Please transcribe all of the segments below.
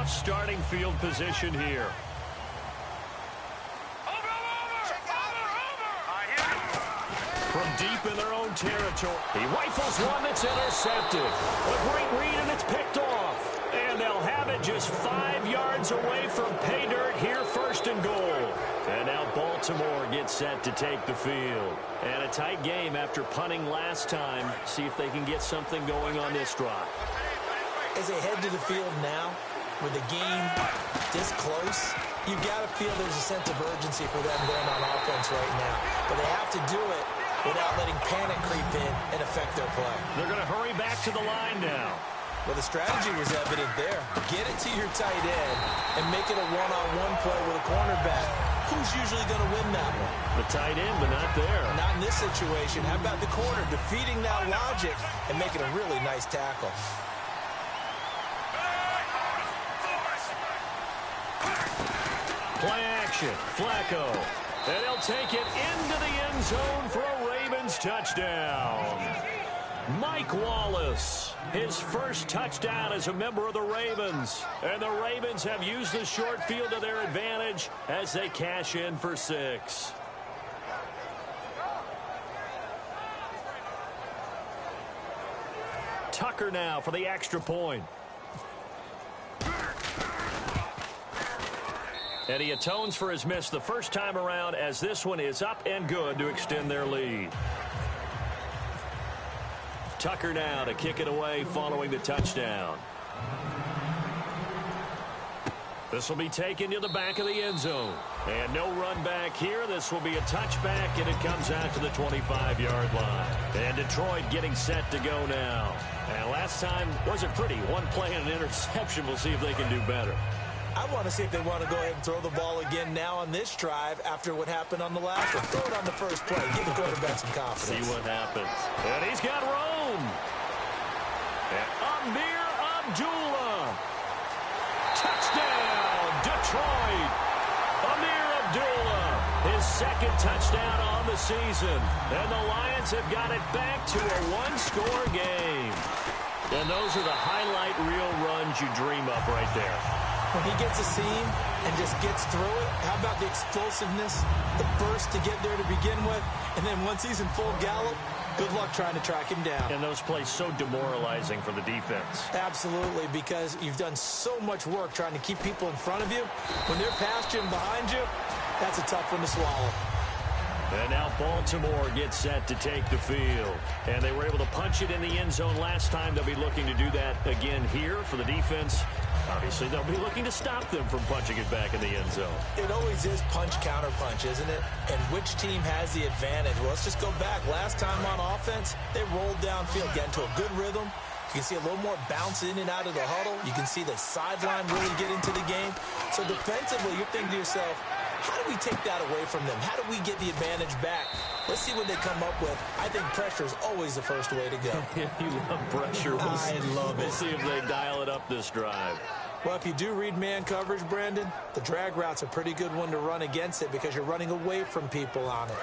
starting field position here. From deep in their own territory, he rifles one that's intercepted. A great read, and it's picked off. And they'll have it just 5 yards away from pay dirt here, first and goal. And now Baltimore gets set to take the field. And a tight game after punting last time. See if they can get something going on this drive. As they head to the field now, with the game this close, you've got to feel there's a sense of urgency for them going on offense right now. But they have to do it without letting panic creep in and affect their play. They're going to hurry back to the line now. Well, the strategy was evident there. Get it to your tight end and make it a one-on-one play with a cornerback. Who's usually going to win that one? The tight end, but not there. Not in this situation. How about the corner defeating that logic and making a really nice tackle? Play action. Flacco. And he'll take it into the end zone for a Ravens touchdown. Mike Wallace, his first touchdown as a member of the Ravens. And the Ravens have used the short field to their advantage as they cash in for 6. Tucker now for the extra point. And he atones for his miss the first time around, as this one is up and good to extend their lead. Tucker now to kick it away following the touchdown. This will be taken to the back of the end zone. And no run back here. This will be a touchback, and it comes out to the 25-yard line. And Detroit getting set to go now. And last time wasn't pretty. One play and an interception. We'll see if they can do better. I want to see if they want to go ahead and throw the ball again now on this drive after what happened on the last one. Throw it on the first play. Give the quarterback some confidence. See what happens. And he's got Rome. And Amir Abdullah. Touchdown, Detroit. Amir Abdullah, his second touchdown on the season. And the Lions have got it back to a one-score game. And those are the highlight reel runs you dream of right there. When he gets a seam and just gets through it, how about the explosiveness, the burst to get there to begin with, and then once he's in full gallop, good luck trying to track him down. And those plays so demoralizing for the defense. Absolutely, because you've done so much work trying to keep people in front of you. When they're past you and behind you, that's a tough one to swallow. And now Baltimore gets set to take the field. And they were able to punch it in the end zone last time. They'll be looking to do that again here for the defense. Obviously, they'll be looking to stop them from punching it back in the end zone. It always is punch-counter-punch, isn't it? And which team has the advantage? Well, let's just go back. Last time on offense, they rolled downfield, got into a good rhythm. You can see a little more bounce in and out of the huddle. You can see the sideline really get into the game. So defensively, you're thinking to yourself, how do we take that away from them? How do we get the advantage back? Let's see what they come up with. I think pressure is always the first way to go. You love pressure. I love it. We'll see if they dial it up this drive. Well, if you do read man coverage, Brandon, the drag route's a pretty good one to run against it because you're running away from people on it.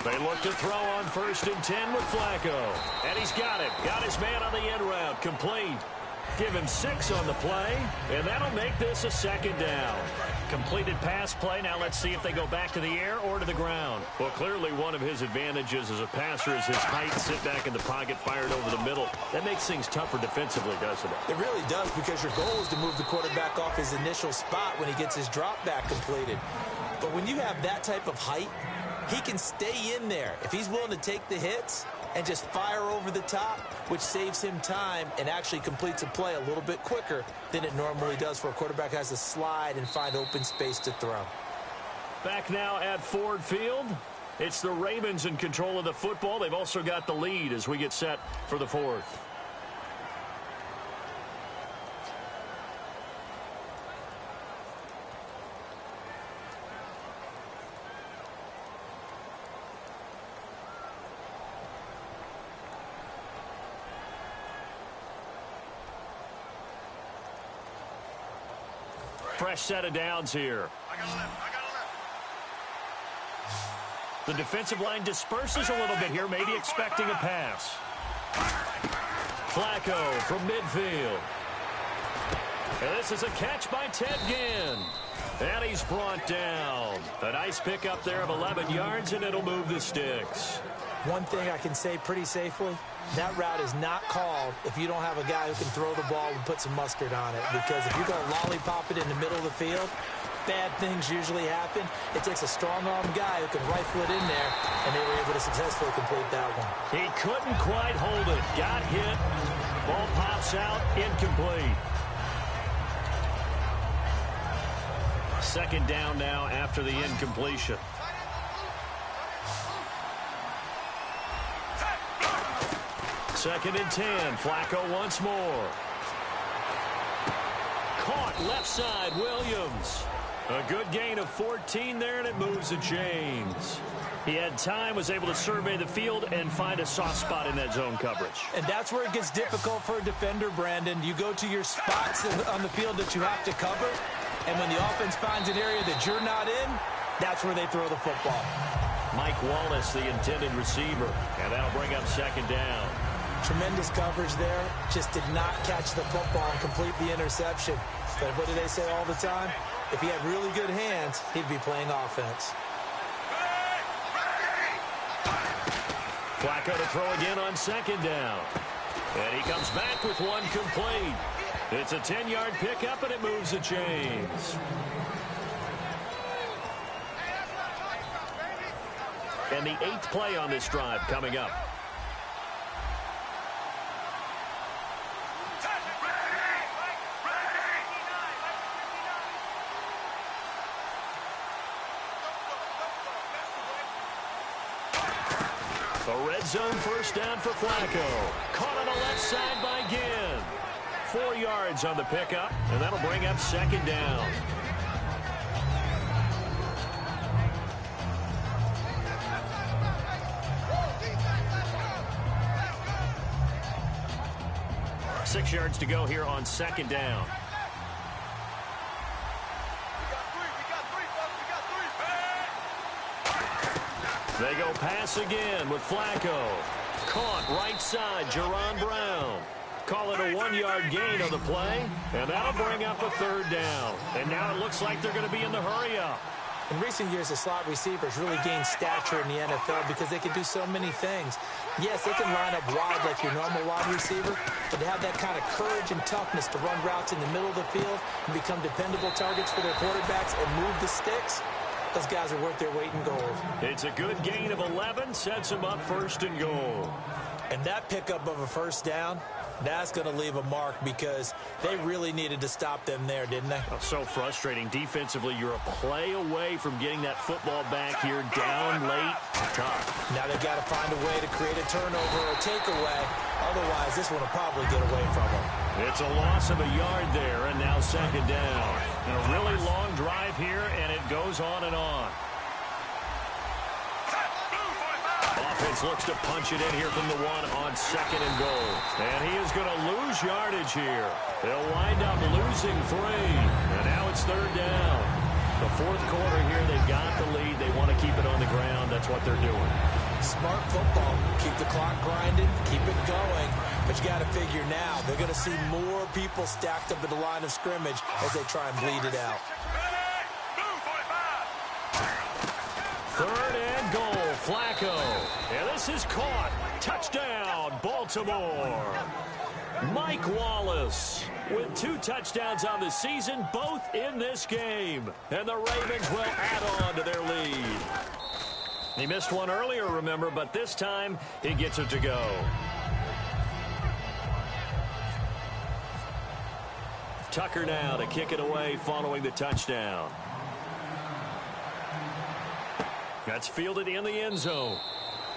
They look to throw on 1st and 10 with Flacco. And he's got it. Got his man on the end route. Complete. Give him 6 on the play, and that'll make this a 2nd down. Completed pass play. Now let's see if they go back to the air or to the ground. Well, clearly one of his advantages as a passer is his height. Sit back in the pocket, fired over the middle. That makes things tougher defensively, doesn't it? It really does, because your goal is to move the quarterback off his initial spot when he gets his drop back completed. But when you have that type of height, he can stay in there. If he's willing to take the hits and just fire over the top, which saves him time and actually completes a play a little bit quicker than it normally does for a quarterback who has to slide and find open space to throw. Back now at Ford Field. It's the Ravens in control of the football. They've also got the lead as we get set for the 4th. Fresh set of downs here. The defensive line disperses a little bit here, maybe expecting a pass. Flacco from midfield. And this is a catch by Ted Ginn. And he's brought down. A nice pickup there of 11 yards, and it'll move the sticks. One thing I can say pretty safely, that route is not called if you don't have a guy who can throw the ball and put some mustard on it. Because if you're going to lollipop it in the middle of the field, bad things usually happen. It takes a strong-armed guy who can rifle it in there, and they were able to successfully complete that one. He couldn't quite hold it. Got hit. Ball pops out. Incomplete. Second down now after the incompletion. Second and 10. Flacco once more. Caught left side. Williams. A good gain of 14 there, and it moves the chains. He had time, was able to survey the field and find a soft spot in that zone coverage. And that's where it gets difficult for a defender, Brandon. You go to your spots on the field that you have to cover, and when the offense finds an area that you're not in, that's where they throw the football. Mike Wallace, the intended receiver, and that'll bring up second down. Tremendous coverage there. Just did not catch the football and complete the interception. But what do they say all the time? If he had really good hands, he'd be playing offense. Flacco to throw again on second down. And he comes back with one complete. It's a 10-yard pickup, and it moves the chains. And the 8th play on this drive coming up. A red zone first down for Flacco. Caught on the left side by Ginn. 4 yards on the pickup, and that'll bring up second down. Six yards to go here on second down. They go pass again with Flacco. Caught right side, Jerron Brown. Call it a 1-yard gain on the play, and that'll bring up a third down. And now it looks like they're going to be in the hurry-up. In recent years, the slot receivers really gained stature in the NFL because they can do so many things. Yes, they can line up wide like your normal wide receiver, but to have that kind of courage and toughness to run routes in the middle of the field and become dependable targets for their quarterbacks and move the sticks, those guys are worth their weight in gold. It's a good gain of 11, sets them up first and goal. And that pickup of a first down, that's going to leave a mark because they really needed to stop them there, didn't they? Oh, so frustrating. Defensively, you're a play away from getting that football back here down late. Tough. Now they've got to find a way to create a turnover or a takeaway. Otherwise, this one will probably get away from them. It's a loss of a yard there, and now second down. And a really long drive here, and it goes on and on. Offense looks to punch it in here from the one on second and goal. And he is going to lose yardage here. They'll wind up losing 3. And now it's third down. The fourth quarter here, they've got the lead. They want to keep it on the ground. That's what they're doing. Smart football. Keep the clock grinding. Keep it going. But you got to figure now, they're going to see more people stacked up at the line of scrimmage as they try and bleed it out. Third and goal. Flacco. And this is caught. Touchdown, Baltimore. Mike Wallace with 2 touchdowns on the season, both in this game. And the Ravens will add on to their lead. He missed one earlier, remember, but this time he gets it to go. Tucker now to kick it away following the touchdown. That's fielded in the end zone.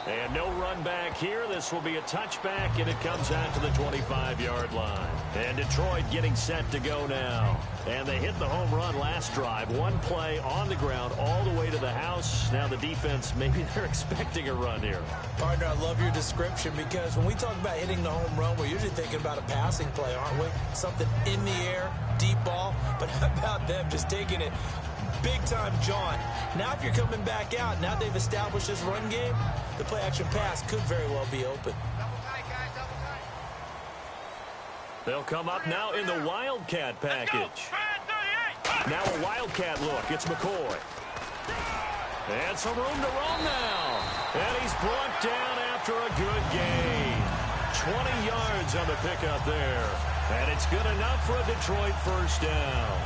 And no run back here. This will be a touchback, and it comes out to the 25-yard line. And Detroit getting set to go now. And they hit the home run last drive. One play on the ground all the way to the house. Now the defense, maybe they're expecting a run here. Partner, I love your description because when we talk about hitting the home run, we're usually thinking about a passing play, aren't we? Something in the air, deep ball. But how about them just taking it big-time jaunt. Now if you're coming back out, now they've established this run game, the play-action pass could very well be open. They'll come up now in the Wildcat package. Now a Wildcat look. It's McCoy. And some room to roam now. And he's brought down after a good gain. 20 yards on the pickup there. And it's good enough for a Detroit first down.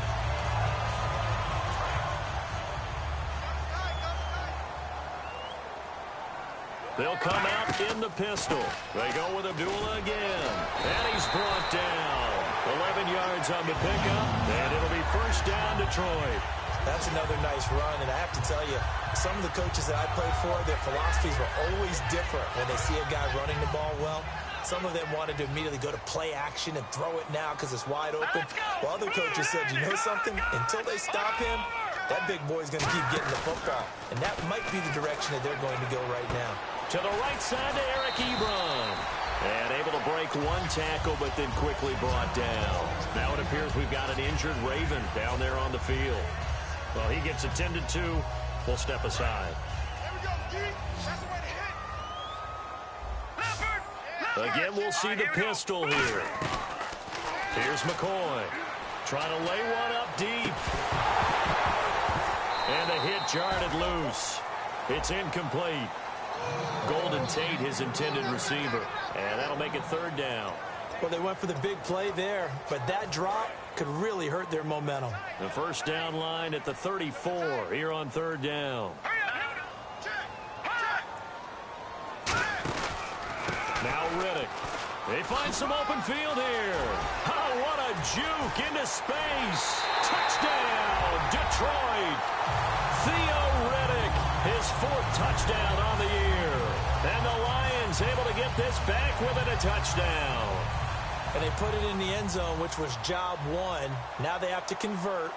They'll come out in the pistol. They go with Abdullah again. And he's brought down. 11 yards on the pickup. And it'll be first down Detroit. That's another nice run, and I have to tell you, some of the coaches that I played for, their philosophies were always different when they see a guy running the ball well. Some of them wanted to immediately go to play action and throw it now because it's wide open. While other coaches said, you know something? Until they stop him, that big boy's going to keep getting the football. And that might be the direction that they're going to go right now. To the right side to Eric Ebron. And able to break one tackle, but then quickly brought down. Now it appears we've got an injured Raven down there on the field. Well, he gets attended to. We'll step aside. Again, we'll see the pistol here. Here's McCoy. Trying to lay one up deep. And the hit jarred it loose. It's incomplete. Golden Tate, his intended receiver. And that'll make it third down. Well, they went for the big play there, but that drop could really hurt their momentum. The first down line at the 34 here on third down. Now Riddick. They find some open field here. Oh, what a juke into space. Touchdown, Detroit. Theo Riddick, his fourth touchdown on the year. And the Lions able to get this back within a touchdown. And they put it in the end zone, which was job one. Now they have to convert,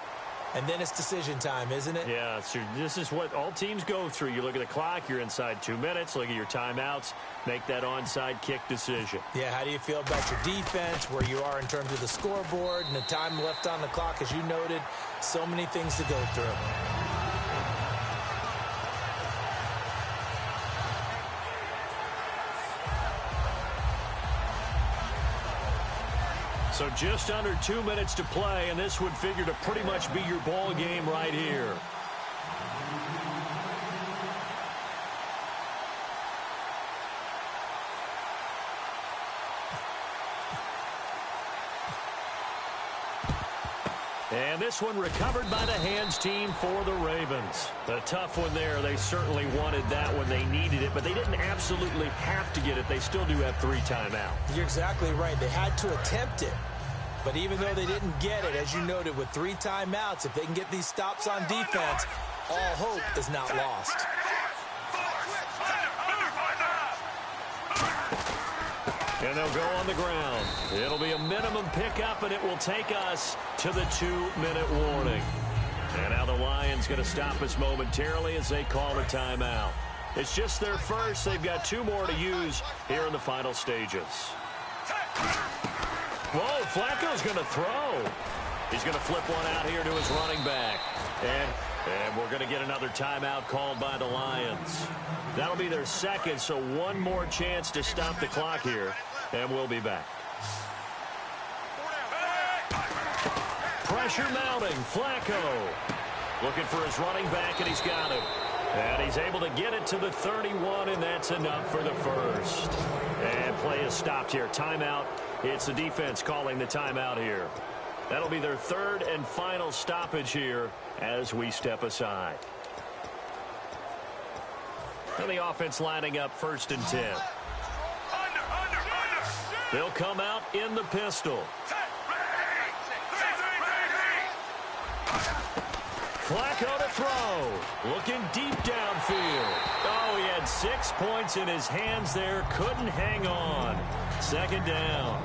and then it's decision time, isn't it? Yeah, so this is what all teams go through. You look at the clock, you're inside 2 minutes, look at your timeouts, make that onside kick decision. Yeah, how do you feel about your defense, where you are in terms of the scoreboard, and the time left on the clock, as you noted, so many things to go through. So just under 2 minutes to play, and this would figure to pretty much be your ball game right here. And this one recovered by the hands team for the Ravens. A tough one there. They certainly wanted that when they needed it, but they didn't absolutely have to get it. They still do have 3 timeouts. You're exactly right. They had to attempt it. But even though they didn't get it, as you noted, with 3 timeouts, if they can get these stops on defense, all hope is not lost. And they'll go on the ground. It'll be a minimum pickup, and it will take us to the 2-minute warning. And now the Lions going to stop us momentarily as they call a timeout. It's just their first. They've got 2 more to use here in the final stages. Whoa, Flacco's going to throw. He's going to flip one out here to his running back. And we're going to get another timeout called by the Lions. That'll be their second, so one more chance to stop the clock here, and we'll be back. Pressure mounting. Flacco looking for his running back, and he's got it. And he's able to get it to the 31, and that's enough for the first. And play is stopped here. Timeout. It's the defense calling the timeout here. That'll be their third and final stoppage here as we step aside. And the offense lining up 1st and 10. They'll come out in the pistol. Flacco to throw. Looking deep downfield. Oh, he had 6 points in his hands there. Couldn't hang on. 2nd down.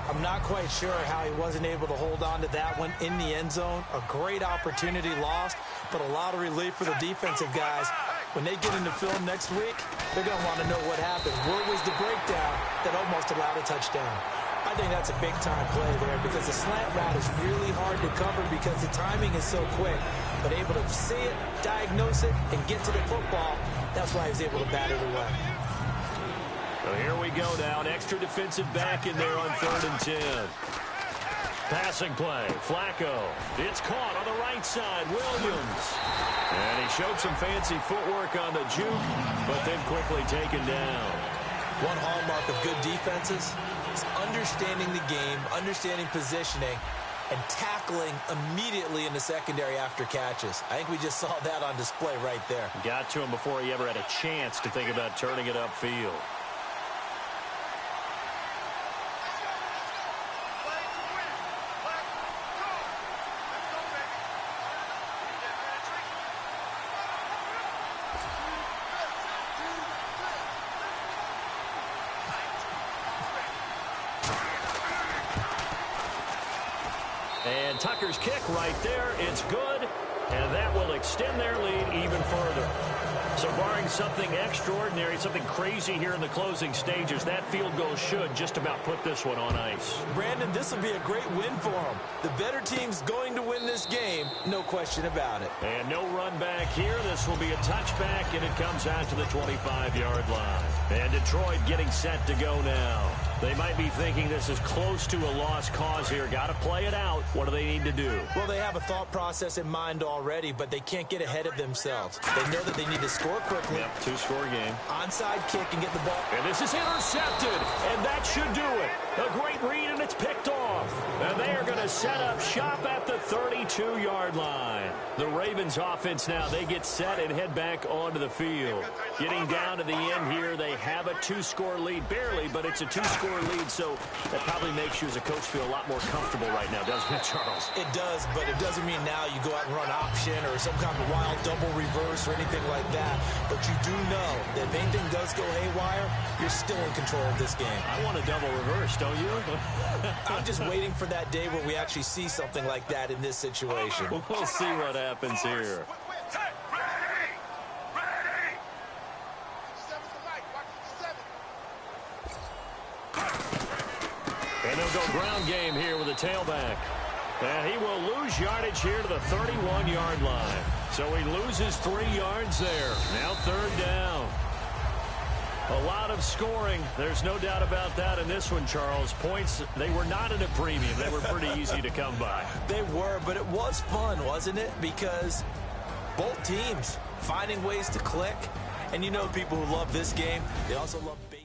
I'm not quite sure how he wasn't able to hold on to that one in the end zone. A great opportunity lost, but a lot of relief for the defensive guys. When they get into film next week, they're going to want to know what happened. Where was the breakdown that almost allowed a touchdown? I think that's a big-time play there because the slant route is really hard to cover because the timing is so quick. But able to see it, diagnose it, and get to the football, that's why he was able to bat it away. Well, here we go now. An extra defensive back in there on 3rd and 10. Passing play, Flacco. It's caught on the right side, Williams. And he showed some fancy footwork on the juke, but then quickly taken down. One hallmark of good defenses is understanding the game, understanding positioning, and tackling immediately in the secondary after catches. I think we just saw that on display right there. Got to him before he ever had a chance to think about turning it upfield. And Tucker's kick right there. It's good, and that will extend their lead even further. So barring something extraordinary, something crazy here in the closing stages, that field goal should just about put this one on ice. Brandon, this will be a great win for them. The better team's going to win this game, no question about it. And no run back here. This will be a touchback, and it comes out to the 25-yard line. And Detroit getting set to go now. They might be thinking this is close to a lost cause here. Got to play it out. What do they need to do? Well, they have a thought process in mind already, but they can't get ahead of themselves. They know that they need to score quickly. Yep, 2-score game. Onside kick and get the ball. And this is intercepted, and that should do it. A great read, and it's picked off. And they are going to set up shop at the 32-yard line. The Ravens offense now, they get set and head back onto the field. Getting down to the end here, they have a 2-score lead. Barely, but it's a 2-score lead, so that probably makes you as a coach feel a lot more comfortable right now, doesn't it, Charles? It does, but it doesn't mean now you go out and run option or some kind of wild double reverse or anything like that. But you do know that if anything does go haywire, you're still in control of this game. I want a double reverse, don't you? I'm just waiting for that day where we actually see something like that in this situation. We'll see what happens here. And they'll go ground game here with a tailback. And he will lose yardage here to the 31-yard line. So he loses 3 yards there. Now 3rd down. A lot of scoring. There's no doubt about that in this one, Charles. Points, they were not at a premium. They were pretty easy to come by. They were, but it was fun, wasn't it? Because both teams finding ways to click. And you know people who love this game, they also love baseball.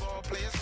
Ball players